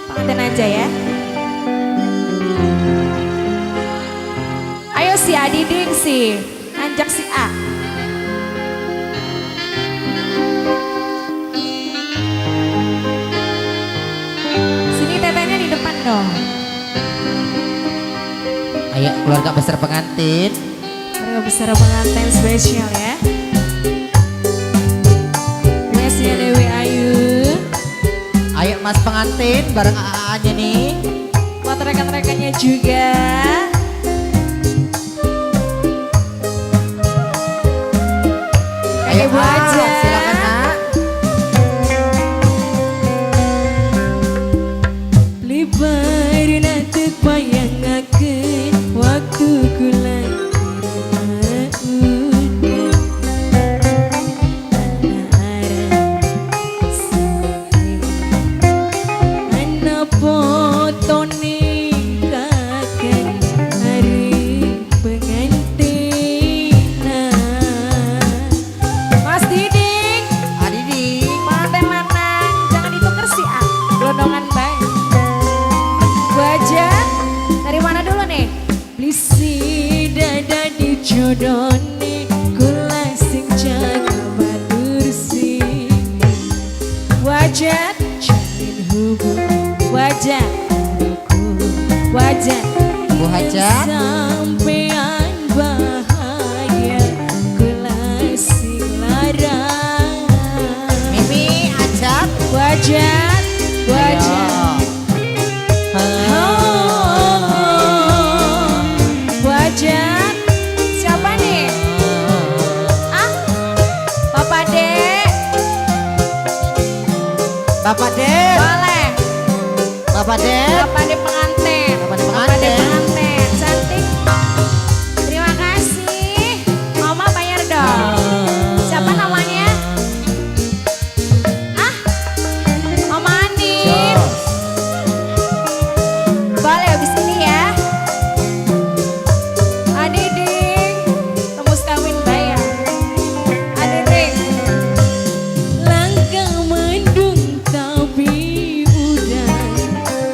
Pengantin aja ya. Ayo si Adiding si, anjak si A. Sini tetenya di depan dong. Ayo keluarga besar pengantin. Keluarga besar pengantin spesial ya. Mesnya Dewi Ayu. Ayo mas pengantin bareng AA-nya nih. Buat rekan-rekannya juga. Ayo Ibu aja. Silakan nak. Libar nanti bayangakeun waktu kula jodone kula sing jaga badursi wajah jalin hubung wajah Bu Hajat sampean bahagia kula sing larang Mimi ajak wajah Bapak Dek. Boleh. Bapak Dek. Bapak Dek pengantin. Bapak Dek pengantin. Cantik. Terima kasih. Mama bayar dong. Siapa namanya? Mama Ani. Boleh habis ini ya. Adiding. Tembus kawin bayar. Adiding. Langkah mendung tapi udah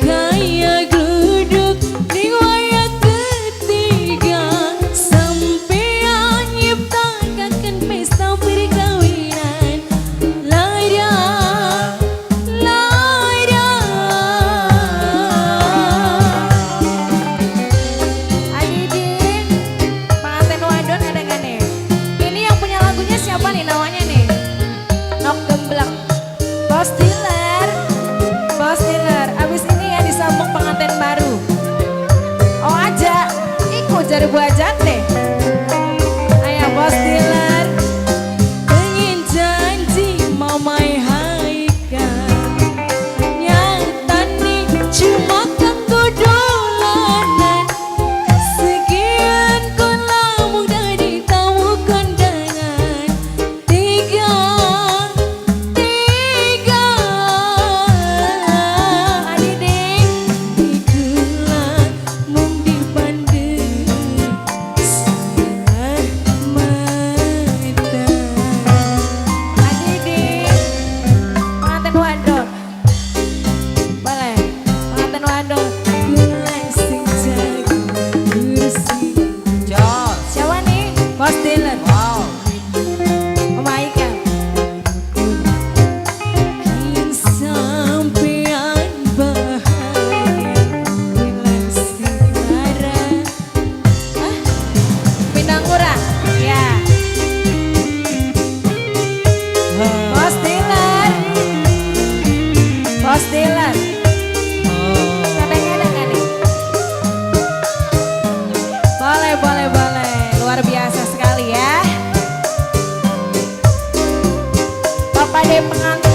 kayak gluduk di wayang ketiga sampean nyiptakan pesta perkawinan Lara Adiding pengantin wadon ada gak nih? Ini yang punya lagunya siapa nih namanya nih? Nok Gemblak Bos dealer, abis ini ya disambung pengantin baru. Oh aja, ikut cari Bu Ajat deh. Ayo bos dealer, pengen janji mamai haikan. Nyata nih cuma kanggo dolanan. Sekian kon lamun dari tamu kondangan. Tiga Adiding ikulah mung dipandang sinar mata Adiding pengantin wadon boleh pengantin wadon kula sing jaga kursi Jos. siapa nih bos dealer Wow. Memainkan Kin sampean bahagia Kula sing larang Pindang murah ya Bos dealer Katanya ada gak nih? Boleh luar biasa sekali ya Bapak Dek pengantin